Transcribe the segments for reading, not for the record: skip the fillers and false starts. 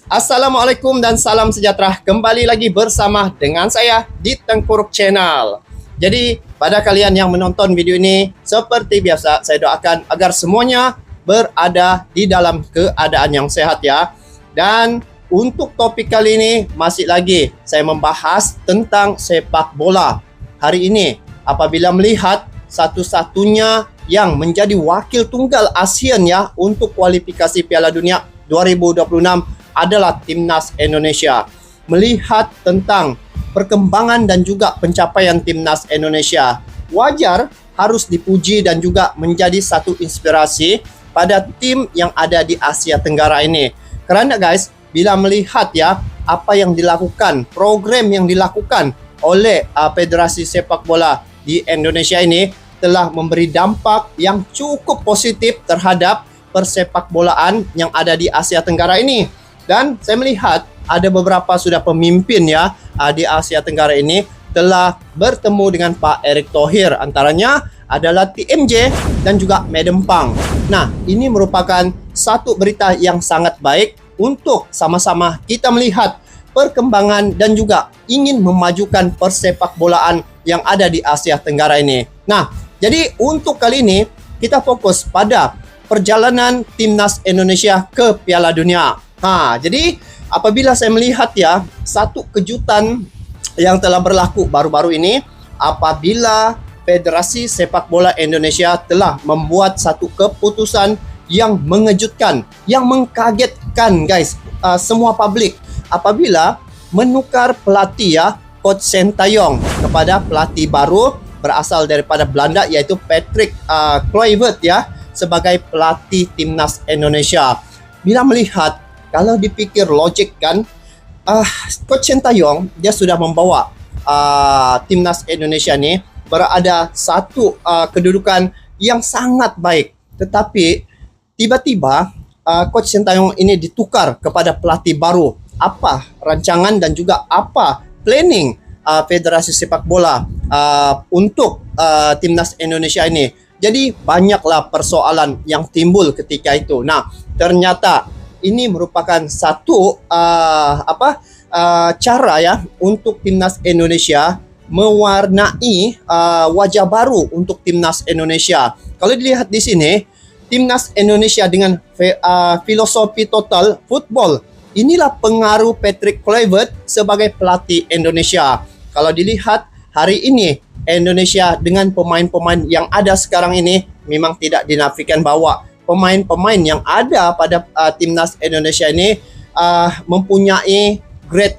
Assalamualaikum dan salam sejahtera. Kembali lagi bersama dengan saya di Tengkuruk Channel. Jadi pada kalian yang menonton video ini, seperti biasa saya doakan agar semuanya berada di dalam keadaan yang sehat ya. Dan untuk topik kali ini masih lagi saya membahas tentang sepak bola. Hari ini apabila melihat satu-satunya yang menjadi wakil tunggal ASEAN ya untuk kualifikasi Piala Dunia 2026 adalah Timnas Indonesia. Melihat tentang perkembangan dan juga pencapaian Timnas Indonesia, wajar harus dipuji dan juga menjadi satu inspirasi pada tim yang ada di Asia Tenggara ini. Karena guys, bila melihat ya apa yang dilakukan, program yang dilakukan oleh Federasi Sepak Bola di Indonesia ini telah memberi dampak yang cukup positif terhadap persepak bolaan yang ada di Asia Tenggara ini. Dan saya melihat ada beberapa sudah pemimpin ya di Asia Tenggara ini telah bertemu dengan Pak Erick Thohir. Antaranya adalah TMJ dan juga Madam Pang. Nah, ini merupakan satu berita yang sangat baik untuk sama-sama kita melihat perkembangan dan juga ingin memajukan persepak bolaan yang ada di Asia Tenggara ini. Nah, jadi untuk kali ini kita fokus pada perjalanan Timnas Indonesia ke Piala Dunia. Jadi apabila saya melihat ya satu kejutan yang telah berlaku baru-baru ini, apabila Federasi Sepak Bola Indonesia telah membuat satu keputusan yang mengejutkan, yang mengkagetkan guys, semua publik, apabila menukar pelatih ya, Coach Sintayong kepada pelatih baru berasal daripada Belanda yaitu Patrick Kluivert ya sebagai pelatih Timnas Indonesia. Bila melihat, kalau dipikir logik kan, Coach Sintayong dia sudah membawa Timnas Indonesia ni berada satu kedudukan yang sangat baik. Tetapi tiba-tiba Coach Sintayong ini ditukar kepada pelatih baru. Apa rancangan dan juga apa planning Federasi Sepak Bola untuk Timnas Indonesia ini? Jadi banyaklah persoalan yang timbul ketika itu. Nah, ternyata ini merupakan satu cara ya untuk Timnas Indonesia mewarnai wajah baru untuk Timnas Indonesia. Kalau dilihat di sini, Timnas Indonesia dengan filosofi total football, inilah pengaruh Patrick Kluivert sebagai pelatih Indonesia. Kalau dilihat hari ini Indonesia dengan pemain-pemain yang ada sekarang ini memang tidak dinafikan bahwa pemain-pemain yang ada pada Timnas Indonesia ini mempunyai grade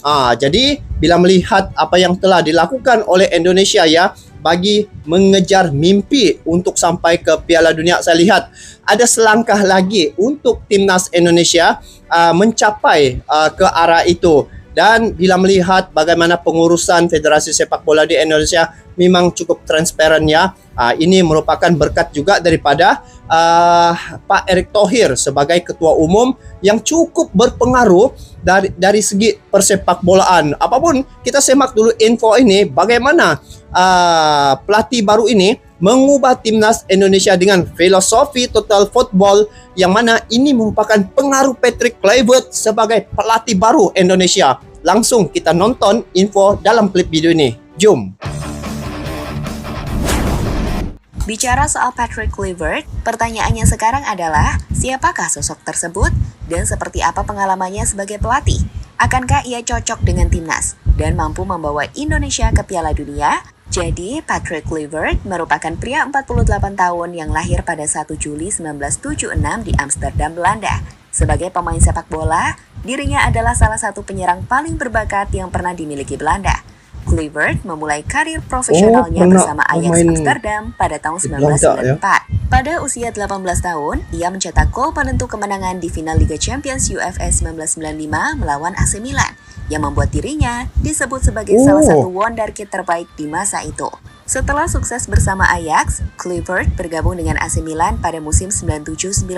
A. Jadi bila melihat apa yang telah dilakukan oleh Indonesia ya bagi mengejar mimpi untuk sampai ke Piala Dunia, saya lihat ada selangkah lagi untuk Timnas Indonesia mencapai ke arah itu. Dan bila melihat bagaimana pengurusan Federasi Sepak Bola di Indonesia memang cukup transparan ya. Ini merupakan berkat juga daripada Pak Erick Thohir sebagai ketua umum yang cukup berpengaruh dari segi persepak bolaan. Apapun kita semak dulu info ini bagaimana pelatih baru ini mengubah Timnas Indonesia dengan filosofi total football yang mana ini merupakan pengaruh Patrick Kluivert sebagai pelatih baru Indonesia. Langsung kita nonton info dalam klip video ini. Jom. Bicara soal Patrick Kluivert, pertanyaannya sekarang adalah siapakah sosok tersebut dan seperti apa pengalamannya sebagai pelatih? Akankah ia cocok dengan timnas dan mampu membawa Indonesia ke Piala Dunia? Jadi, Patrick Kluivert merupakan pria 48 tahun yang lahir pada 1 Juli 1976 di Amsterdam, Belanda. Sebagai pemain sepak bola, dirinya adalah salah satu penyerang paling berbakat yang pernah dimiliki Belanda. Kluivert memulai karir profesionalnya bersama Ajax Amsterdam pada tahun 1994. Pada usia 18 tahun, ia mencetak gol penentu kemenangan di final Liga Champions UFS 1995 melawan AC Milan, yang membuat dirinya disebut sebagai salah satu wonderkid terbaik di masa itu. Setelah sukses bersama Ajax, Kluivert bergabung dengan AC Milan pada musim 97-98.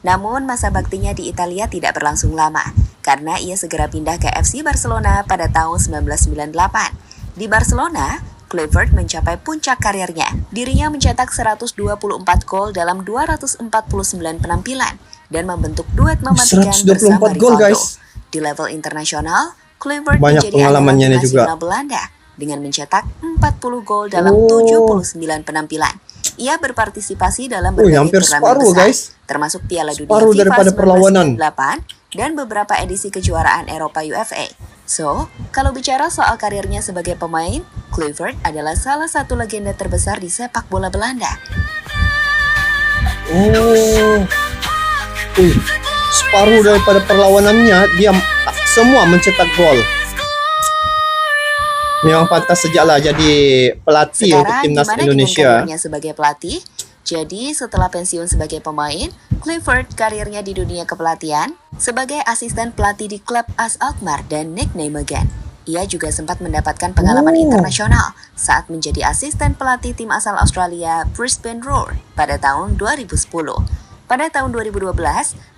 Namun masa baktinya di Italia tidak berlangsung lama, karena ia segera pindah ke FC Barcelona pada tahun 1998. Di Barcelona, Kluivert mencapai puncak karirnya. Dirinya mencetak 124 gol dalam 249 penampilan dan membentuk duet mematikan 124 bersama gol, Rivaldo. guys. Di level internasional, Kluivert Banyak menjadi pengalamannya andalan nih juga. nasional Belanda dengan mencetak 40 gol dalam 79 penampilan. Ia berpartisipasi dalam berbagai hampir turnamen separuh, besar, guys. termasuk Piala Dunia Separuh FIFA daripada perlawanan. 1998 dan beberapa edisi kejuaraan Eropa UEFA. So, kalau bicara soal karirnya sebagai pemain, Kluivert adalah salah satu legenda terbesar di sepak bola Belanda. Separuh daripada perlawanannya dia semua mencetak gol. Memang pantas sejaklah jadi pelatih untuk Sekarang timnas gimana Indonesia. dengan karirnya sebagai pelatih? Jadi setelah pensiun sebagai pemain, Kluivert karirnya di dunia kepelatihan sebagai asisten pelatih di klub AS Alkmaar dan Nick Nijmegen. Ia juga sempat mendapatkan pengalaman internasional saat menjadi asisten pelatih tim asal Australia Brisbane Roar pada tahun 2010. Pada tahun 2012,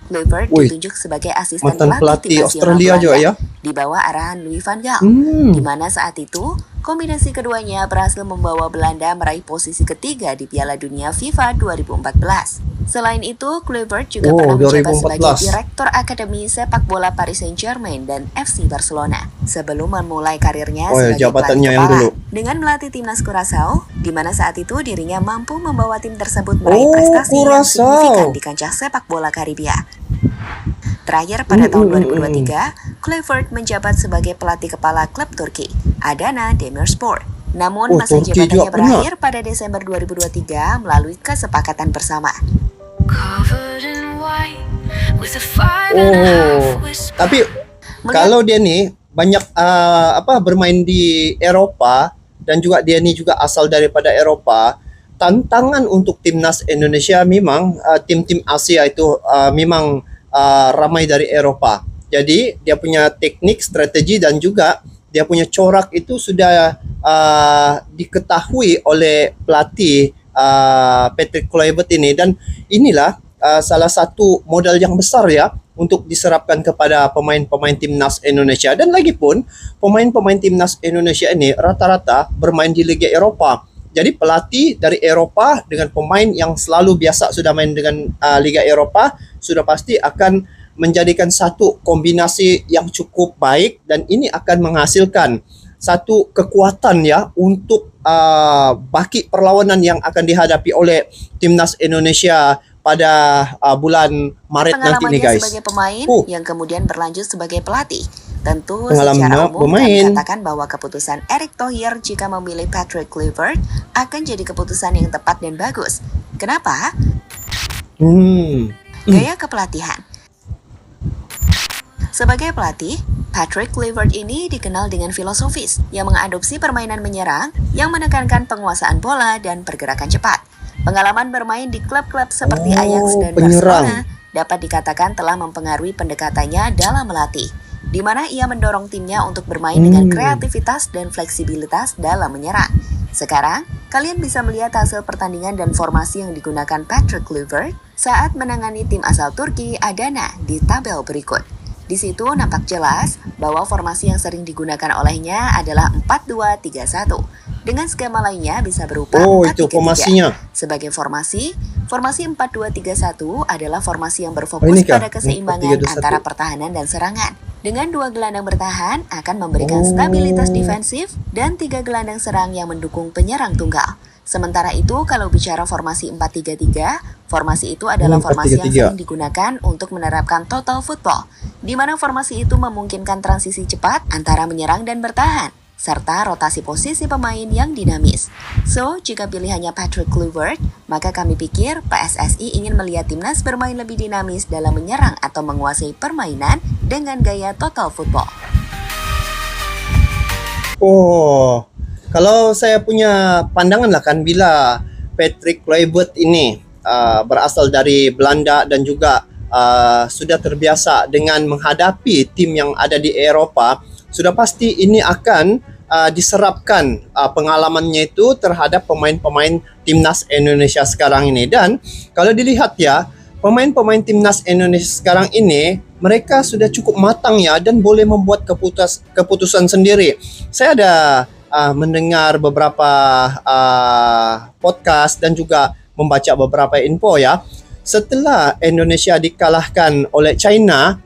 Kluivert ditunjuk sebagai asisten pelatih tim Australia nasional juga Belanda ya. di bawah arahan Louis van Gaal, di mana saat itu kombinasi keduanya berhasil membawa Belanda meraih posisi ketiga di Piala Dunia FIFA 2014. Selain itu, Kluivert juga pernah menjabat sebagai direktur Akademi Sepak Bola Paris Saint-Germain dan FC Barcelona sebelum memulai karirnya sebagai pelatih kepala dengan melatih timnas Curaçao, di mana saat itu dirinya mampu membawa tim tersebut meraih prestasi yang signifikan di kancah sepak bola Karibia. Terakhir pada tahun 2023, Kluivert menjabat sebagai pelatih kepala klub Turki, Adana Demirspor. Namun masa jabatannya berakhir pada Desember 2023 melalui kesepakatan bersama. Tapi kalau dia nih banyak bermain di Eropa dan juga dia nih juga asal daripada Eropa, tantangan untuk timnas Indonesia memang tim-tim Asia itu memang ramai dari Eropa. Jadi dia punya teknik, strategi dan juga dia punya corak itu sudah diketahui oleh pelatih Patrick Kluivert ini, dan inilah salah satu modal yang besar ya untuk diserapkan kepada pemain-pemain timnas Indonesia. Dan lagi pun pemain-pemain timnas Indonesia ini rata-rata bermain di Liga Eropa. Jadi pelatih dari Eropa dengan pemain yang selalu biasa sudah main dengan Liga Eropa sudah pasti akan menjadikan satu kombinasi yang cukup baik, dan ini akan menghasilkan satu kekuatan ya untuk baki perlawanan yang akan dihadapi oleh timnas Indonesia pada bulan Maret nanti nih guys. Sebagai pemain yang kemudian berlanjut sebagai pelatih. Tentu secara umum kami katakan bahwa keputusan Erick Thohir jika memilih Patrick Kluivert akan jadi keputusan yang tepat dan bagus. Kenapa? Gaya kepelatihan. Sebagai pelatih, Patrick Kluivert ini dikenal dengan filosofis yang mengadopsi permainan menyerang yang menekankan penguasaan bola dan pergerakan cepat. Pengalaman bermain di klub-klub seperti Ajax dan Barcelona dapat dikatakan telah mempengaruhi pendekatannya dalam melatih, di mana ia mendorong timnya untuk bermain dengan kreativitas dan fleksibilitas dalam menyerang. Sekarang, kalian bisa melihat hasil pertandingan dan formasi yang digunakan Patrick Kluivert saat menangani tim asal Turki Adana di tabel berikut. Di situ nampak jelas bahwa formasi yang sering digunakan olehnya adalah 4-2-3-1. Dengan skema lainnya bisa berupa 4-3-3. Sebagai formasi 4-2-3-1 adalah formasi yang berfokus pada keseimbangan antara pertahanan dan serangan. Dengan 2 gelandang bertahan akan memberikan stabilitas defensif dan 3 gelandang serang yang mendukung penyerang tunggal. Sementara itu, kalau bicara formasi 4-3-3, formasi itu adalah formasi yang sering digunakan untuk menerapkan total football, di mana formasi itu memungkinkan transisi cepat antara menyerang dan bertahan, serta rotasi posisi pemain yang dinamis. So, jika pilihannya Patrick Kluivert, maka kami pikir PSSI ingin melihat timnas bermain lebih dinamis dalam menyerang atau menguasai permainan dengan gaya total football. Kalau saya punya pandangan lah kan, bila Patrick Kluivert ini berasal dari Belanda dan juga sudah terbiasa dengan menghadapi tim yang ada di Eropa, sudah pasti ini akan diserapkan pengalamannya itu terhadap pemain-pemain timnas Indonesia sekarang ini. Dan kalau dilihat ya, pemain-pemain timnas Indonesia sekarang ini mereka sudah cukup matang ya dan boleh membuat keputusan sendiri. Saya ada mendengar beberapa podcast dan juga membaca beberapa info ya. Setelah Indonesia dikalahkan oleh China,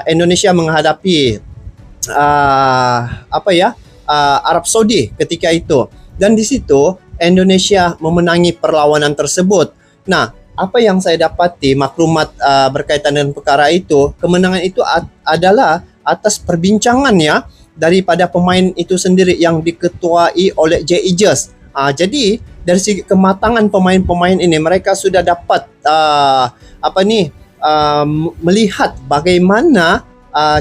Indonesia menghadapi Arab Saudi ketika itu, dan di situ Indonesia memenangi perlawanan tersebut. Nah, apa yang saya dapati maklumat berkaitan dengan perkara itu, kemenangan itu adalah atas perbincangan ya daripada pemain itu sendiri yang diketuai oleh J. Ijaz. Jadi dari segi kematangan pemain-pemain ini, mereka sudah dapat melihat bagaimana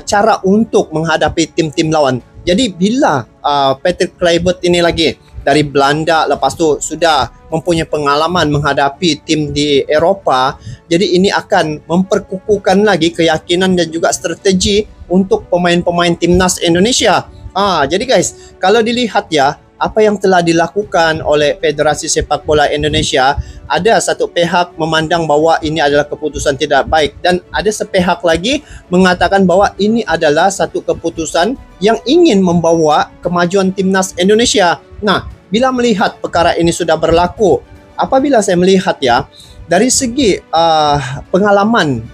cara untuk menghadapi tim-tim lawan. Jadi bila Patrick Kluivert ini lagi dari Belanda, lepas tu sudah mempunyai pengalaman menghadapi tim di Eropah, jadi ini akan memperkukuhkan lagi keyakinan dan juga strategi untuk pemain-pemain timnas Indonesia. Jadi guys, kalau dilihat ya, apa yang telah dilakukan oleh Federasi Sepak Bola Indonesia, ada satu pihak memandang bahwa ini adalah keputusan tidak baik, dan ada sepihak lagi mengatakan bahwa ini adalah satu keputusan yang ingin membawa kemajuan timnas Indonesia. Nah, bila melihat perkara ini sudah berlaku, apabila saya melihat ya, dari segi pengalaman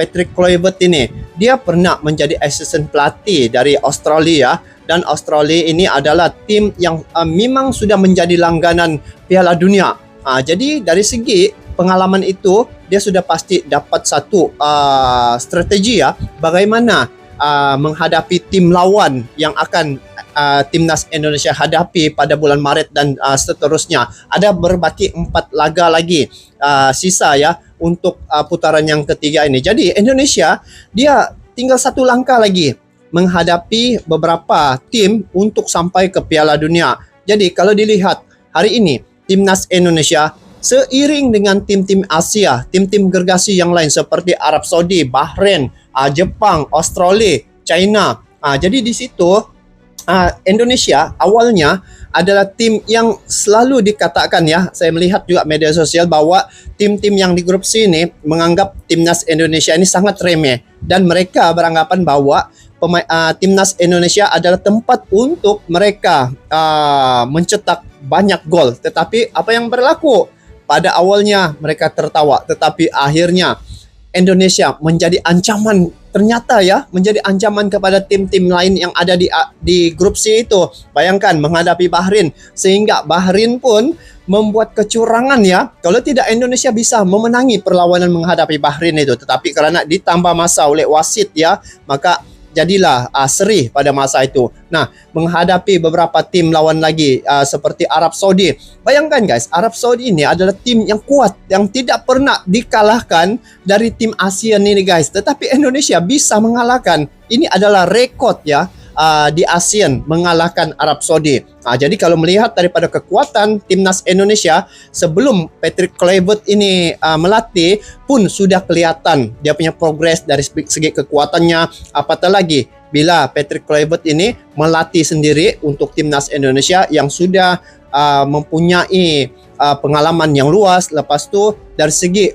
Patrick Kluivert ini, dia pernah menjadi asisten pelatih dari Australia, dan Australia ini adalah tim yang memang sudah menjadi langganan Piala Dunia. Jadi dari segi pengalaman itu, dia sudah pasti dapat satu strategi ya, bagaimana menghadapi tim lawan yang akan timnas Indonesia hadapi pada bulan Maret dan seterusnya. Ada berbaki 4 laga lagi sisa ya untuk putaran yang ketiga ini. Jadi Indonesia dia tinggal 1 langkah lagi menghadapi beberapa tim untuk sampai ke Piala Dunia. Jadi kalau dilihat hari ini, timnas Indonesia seiring dengan tim-tim Asia, tim-tim gergasi yang lain seperti Arab Saudi, Bahrain, Jepang, Australia, China. Jadi di situ Indonesia awalnya adalah tim yang selalu dikatakan ya, saya melihat juga media sosial bahwa tim-tim yang di grup C ini menganggap timnas Indonesia ini sangat remeh, dan mereka beranggapan bahwa timnas Indonesia adalah tempat untuk mereka mencetak banyak gol. Tetapi apa yang berlaku? Pada awalnya mereka tertawa, tetapi akhirnya Indonesia menjadi ancaman, ternyata ya, menjadi ancaman kepada tim-tim lain yang ada di grup C itu. Bayangkan menghadapi Bahrain, sehingga Bahrain pun membuat kecurangan ya. Kalau tidak, Indonesia bisa memenangi perlawanan menghadapi Bahrain itu, tetapi karena ditambah masa oleh wasit ya, maka jadilah seri pada masa itu. Nah, menghadapi beberapa tim lawan lagi seperti Arab Saudi. Bayangkan guys, Arab Saudi ini adalah tim yang kuat, yang tidak pernah dikalahkan dari tim ASEAN ini guys. Tetapi Indonesia bisa mengalahkan. Ini adalah rekod ya di ASEAN, mengalahkan Arab Saudi. Jadi kalau melihat daripada kekuatan timnas Indonesia sebelum Patrick Kluivert ini melatih pun sudah kelihatan dia punya progres dari segi kekuatannya. Apatah lagi bila Patrick Kluivert ini melatih sendiri untuk timnas Indonesia yang sudah mempunyai pengalaman yang luas. Lepas tu dari segi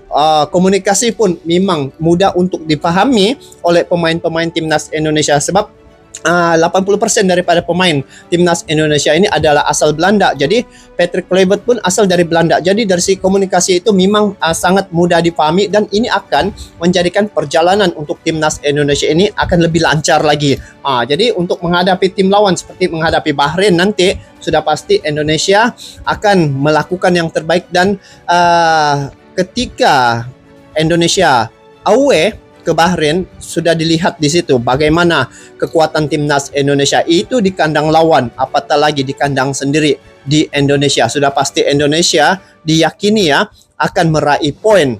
komunikasi pun memang mudah untuk dipahami oleh pemain-pemain timnas Indonesia, sebab 80% daripada pemain timnas Indonesia ini adalah asal Belanda. Jadi Patrick Kluivert pun asal dari Belanda. Jadi dari segi komunikasi itu memang sangat mudah dipahami, dan ini akan menjadikan perjalanan untuk timnas Indonesia ini akan lebih lancar lagi. Jadi untuk menghadapi tim lawan seperti menghadapi Bahrain nanti, sudah pasti Indonesia akan melakukan yang terbaik. Dan ketika Indonesia away ke Bahrain, sudah dilihat di situ bagaimana kekuatan timnas Indonesia itu di kandang lawan, apatah lagi di kandang sendiri di Indonesia. Sudah pasti Indonesia diyakini ya akan meraih poin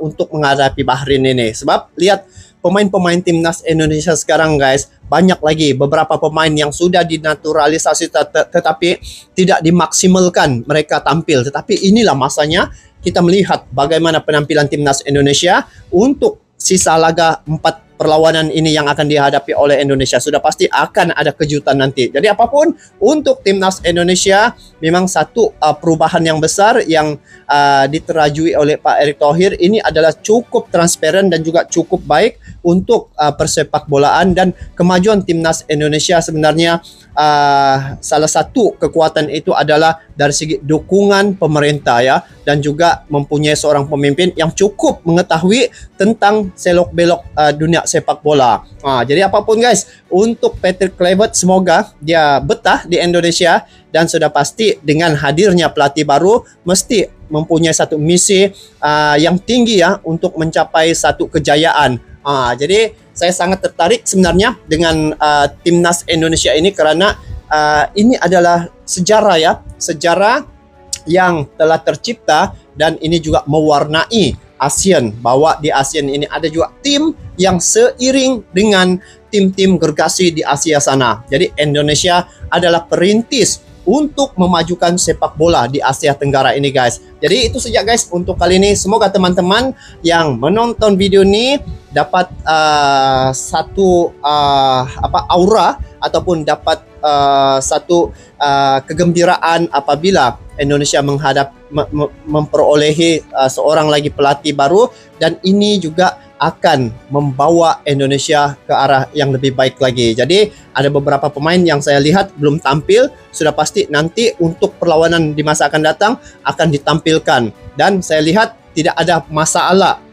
untuk menghadapi Bahrain ini. Sebab lihat pemain-pemain timnas Indonesia sekarang guys, banyak lagi beberapa pemain yang sudah dinaturalisasi tetapi tidak dimaksimalkan mereka tampil. Tetapi inilah masanya kita melihat bagaimana penampilan timnas Indonesia untuk sisa laga 4 perlawanan ini yang akan dihadapi oleh Indonesia. Sudah pasti akan ada kejutan nanti. Jadi apapun untuk timnas Indonesia, memang satu perubahan yang besar yang diterajui oleh Pak Erick Thohir ini adalah cukup transparan dan juga cukup baik untuk persepak bolaan, dan kemajuan timnas Indonesia sebenarnya salah satu kekuatan itu adalah dari segi dukungan pemerintah ya, dan juga mempunyai seorang pemimpin yang cukup mengetahui tentang selok-belok dunia sepak bola. Jadi apapun guys, untuk Patrick Kluivert semoga dia betah di Indonesia, dan sudah pasti dengan hadirnya pelatih baru mesti mempunyai satu misi yang tinggi ya untuk mencapai satu kejayaan. Jadi saya sangat tertarik sebenarnya dengan timnas Indonesia ini, karena ini adalah sejarah ya, sejarah yang telah tercipta, dan ini juga mewarnai ASEAN, bahwa di ASEAN ini ada juga tim yang seiring dengan tim-tim gergasi di Asia sana. Jadi Indonesia adalah perintis untuk memajukan sepak bola di Asia Tenggara ini guys. Jadi itu saja guys untuk kali ini. Semoga teman-teman yang menonton video ini dapat satu aura ataupun dapat satu kegembiraan apabila Indonesia memperolehi seorang lagi pelatih baru, dan ini juga akan membawa Indonesia ke arah yang lebih baik lagi. Jadi ada beberapa pemain yang saya lihat belum tampil, sudah pasti nanti untuk perlawanan di masa akan datang akan ditampilkan, dan saya lihat tidak ada masalah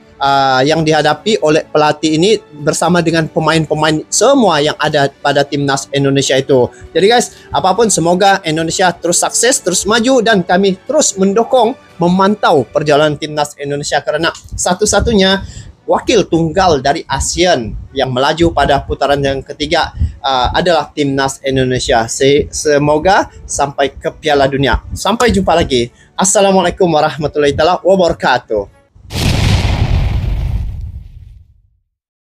yang dihadapi oleh pelatih ini bersama dengan pemain-pemain semua yang ada pada timnas Indonesia itu. Jadi guys, apapun semoga Indonesia terus sukses, terus maju, dan kami terus mendukung, memantau perjalanan timnas Indonesia, karena satu-satunya wakil tunggal dari ASEAN yang melaju pada putaran yang ketiga adalah timnas Indonesia. Semoga sampai ke Piala Dunia. Sampai jumpa lagi. Assalamualaikum warahmatullahi wabarakatuh.